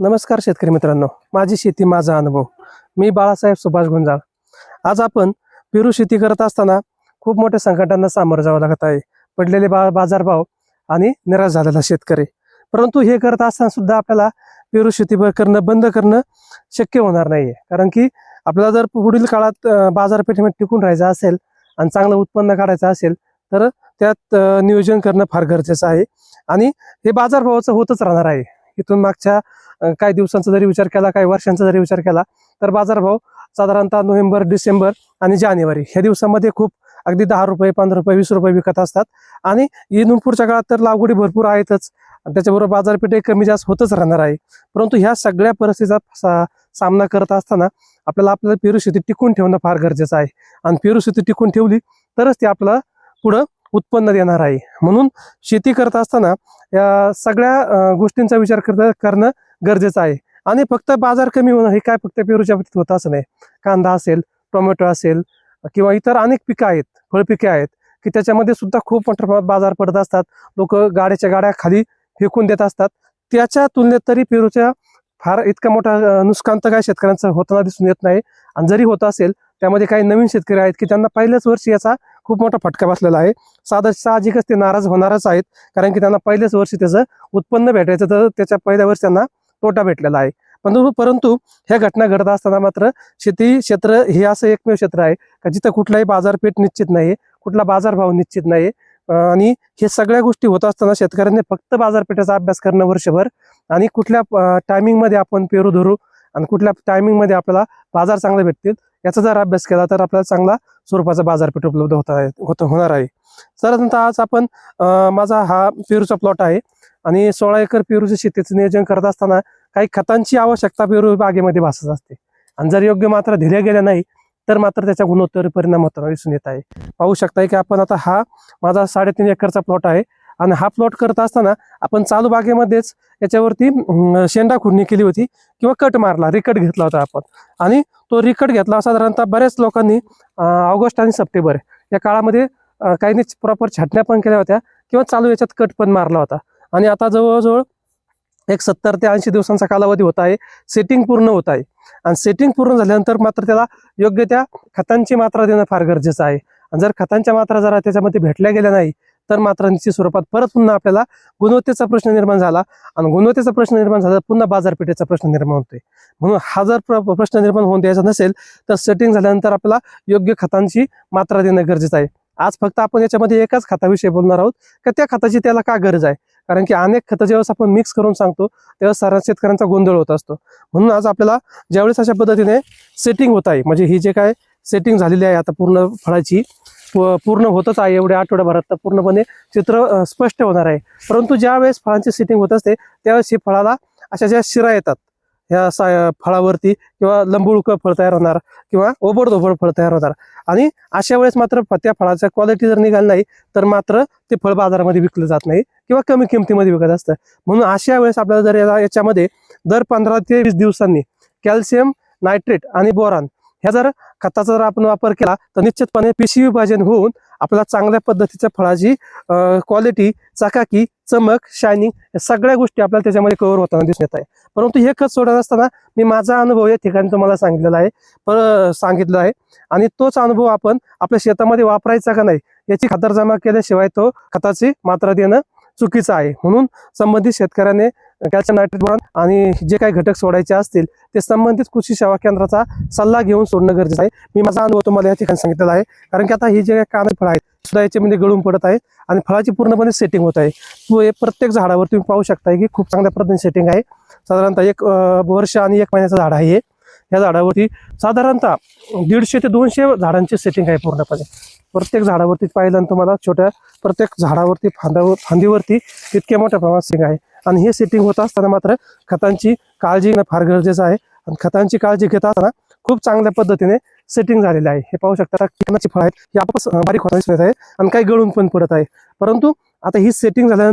नमस्कार शेतकरी मित्रांनो, माझी शेती माझा अनुभव. मी बाळासाहेब सुभाष गुंजाळ. आज आपण पेरू शेती करत असताना खूप मोठ्या संकटांना सामोरं जावं लागत आहे. पडलेले बाजारभाव आणि निराश झालेला शेतकरी. परंतु हे करत असताना सुद्धा आपल्याला पेरू शेती बंद करणं शक्य होणार नाहीये. कारण की आपल्याला जर पुढील काळात बाजारपेठेमध्ये टिकून राहायचं असेल आणि चांगलं उत्पन्न काढायचं असेल तर त्यात नियोजन करणं फार गरजेचं आहे. आणि हे बाजारभावाचं होतच राहणार आहे. इथून मागच्या काही दिवसांचा जरी विचार केला, काही वर्षांचा जरी विचार केला तर बाजारभाव साधारणतः नोव्हेंबर, डिसेंबर आणि जानेवारी ह्या दिवसामध्ये खूप अगदी 10 रुपये, 15 रुपये, 20 रुपये विकत असतात. आणि इथून पुढच्या काळात तर लागवडी भरपूर आहेतच, त्याच्याबरोबर बाजारपेठ कमी जास्त होतच राहणार आहे. परंतु ह्या सगळ्या परिस्थितीचा सामना करत असताना आपल्याला पेरू शेती टिकून ठेवणं फार गरजेचं आहे. आणि पेरू शेती टिकून ठेवली तरच ती आपल्याला पुढं उत्पन्न देणार आहे. म्हणून शेती करत असताना या सगळ्या गोष्टींचा विचार करणं गरजेचं आहे. आणि फक्त बाजार कमी होणं हे काय फक्त पेरूच्या बाबतीत होतं असं नाही. कांदा असेल, टोमॅटो असेल किंवा इतर अनेक पिकं आहेत, फळपिके आहेत की त्याच्यामध्ये सुद्धा खूप मोठ्या प्रमाणात बाजार पडत असतात. लोक गाड्याच्या गाड्या खाली फेकून देत असतात. त्याच्या तुलनेत तरी पेरूच्या फार इतका मोठा नुकसान तर काय शेतकऱ्यांचं होताना दिसून येत नाही. आणि जरी होत असेल त्यामध्ये काही नवीन शेतकरी आहेत की त्यांना पहिल्याच वर्षी याचा खूप मोठा फटका बसलेला आहे. साहजिकच ते नाराज होणारच आहेत, कारण की त्यांना पहिल्याच वर्षी त्याचं उत्पन्न भेटायचं तर त्याच्या पहिल्या वर्षी त्यांना तोटा भेटलेला आहे. परंतु ह्या घटना घडत असताना मात्र शेती क्षेत्र हे असं एकमेव क्षेत्र आहे का जिथं कुठलाही बाजारपेठ निश्चित नाही, कुठला बाजारभाव निश्चित नाही. आणि हे सगळ्या गोष्टी होत असताना शेतकऱ्यांनी फक्त बाजारपेठेचा अभ्यास करणं वर्षभर आणि कुठल्या टायमिंगमध्ये आपण पेरू धरू आणि कुठल्या टायमिंगमध्ये आपल्याला बाजार चांगले भेटतील याचा जर अभ्यास केला तर आपल्याला चांगला स्वरूपाचा बाजारपेठ उपलब्ध होणार आहे. साधारणतः आज आपण माझा हा पेरूचा प्लॉट आहे आणि 16 एकर पेरूच्या शेतीचं नियोजन करत असताना काही खतांची आवश्यकता पेरू बागेमध्ये भासत असते. आणि जर योग्य मात्रा दिल्या गेल्या नाही तर मात्र त्याच्या गुणोत्तर परिणाम होताना दिसून येत आहे. पाहू शकताय की आपण आता हा माझा 3.5 एकरचा प्लॉट आहे. आणि हा प्लॉट करत असताना आपण चालू बागेमध्येच याच्यावरती शेंडा खुडणी केली होती किंवा कट मारला, रिकट घेतला होता आपण. आणि तो रिकट घेतला साधारणतः बऱ्याच लोकांनी ऑगस्ट आणि सप्टेंबर या काळामध्ये काहींनी प्रॉपर छाटण्या पण केल्या होत्या किंवा चालू याच्यात कट पण मारला होता. आणि आता जवळजवळ एक 70 ते 80 दिवसांचा कालावधी होत आहे. सेटिंग पूर्ण होत आहे. आणि सेटिंग पूर्ण झाल्यानंतर मात्र त्याला योग्य त्या खतांची मात्रा देणं फार गरजेचं आहे. आणि जर खतांच्या मात्रा जरा त्याच्यामध्ये भेटल्या गेल्या नाही तर मात्र निश्चित स्वरूपात परत पुन्हा आपल्याला गुणवत्तेचा प्रश्न निर्माण झाला. आणि गुणवत्तेचा प्रश्न निर्माण झाला पुन्हा बाजारपेठेचा प्रश्न निर्माण होतोय. म्हणून हा जर प्रश्न निर्माण होऊन द्यायचा नसेल तर सेटिंग झाल्यानंतर आपल्याला योग्य खतांची मात्रा देणं गरजेचं आहे. आज फक्त आपण याच्यामध्ये एकाच खताविषयी बोलणार आहोत का त्या खताची त्याला का गरज आहे. कारण की अनेक खतं ज्यावेळेस आपण मिक्स करून सांगतो तेव्हा सारा शेतकऱ्यांचा गोंधळ होत असतो. म्हणून आज आपल्याला ज्यावेळेस अशा पद्धतीने सेटिंग होत आहे, म्हणजे ही जे काय सेटिंग झालेली आहे आता पूर्ण फळाची पूर्ण होतच आहे, एवढ्या आठवड्याभरात तर पूर्णपणे चित्र स्पष्ट होणार आहे. परंतु ज्या वेळेस फळांची सेटिंग होत असते त्यावेळेस ही फळाला अशा ज्या शिरा येतात ह्या फळावरती किंवा लंबुळकं फळ तयार होणार किंवा ओबडधोबड फळ तयार होणार. आणि अशा वेळेस मात्र त्या फळाच्या क्वालिटी जर निघाली नाही तर मात्र ते फळ बाजारामध्ये विकलं जात नाही किंवा कमी किमतीमध्ये विकत असतं. म्हणून अशा वेळेस आपल्याला जर याच्यामध्ये दर 15 ते 20 दिवसांनी कॅल्शियम, नायट्रेट आणि बोरान ह्या जर खताचा जर आपण वापर केला तर निश्चितपणे पेशी विभाजन होऊन आपल्याला चांगल्या पद्धतीच्या फळाची क्वालिटी, चकाकी, चमक, शायनिंग या सगळ्या गोष्टी आपल्याला त्याच्यामध्ये कव्हर होताना दिसून येत आहे. परंतु हे खत सोडत असताना मी माझा अनुभव या ठिकाणी तुम्हाला सांगितलं आहे आणि तोच अनुभव आपण आपल्या शेतामध्ये वापरायचा का नाही याची खातरजमा केल्याशिवाय तो खताची मात्रा देणं चुकीचं आहे. म्हणून संबंधित शेतकऱ्याने कॅल्शियम, नायट्रेट, बोरॉन आणि जे काही घटक सोडायचे असतील ते संबंधित कृषी सेवा केंद्राचा सल्ला घेऊन सोडणं गरजेचं आहे. मी माझा अनुभव तुम्हाला या ठिकाणी सांगितलेला आहे. कारण की आता ही जे कांदे फळ आहेत सुद्धा याच्यामध्ये गळून पडत आहेत आणि फळाची पूर्णपणे सेटिंग होत आहे. प्रत्येक झाडावर तुम्ही पाहू शकता की खूप चांगल्या पद्धतीने सेटिंग आहे. साधारणतः 1 वर्ष आणि 1 महिन्याचं झाड आहे. या झाडावरती साधारणतः 150 ते 200 झाडांची सेटिंग आहे पूर्णपणे. प्रत्येक झाडावरती पाहिलं तुम्हाला छोट्या प्रत्येक झाडावरती फांदीवरती इतक्या मोठ्या प्रमाणात सेटिंग आहे. आणि हे सेटिंग होत असताना मात्र खतांची काळजी घेणं फार गरजेचं आहे. आणि खतांची काळजी घेत असताना खूप चांगल्या पद्धतीने सेटिंग झालेले आहे. हे पाहू शकता किनाची फळ आहेत ही आपस बारीक होताना दिसत आहे आणि काही गळून पण पडत आहे. परंतु आता ही सेटिंग झाल्यानंतर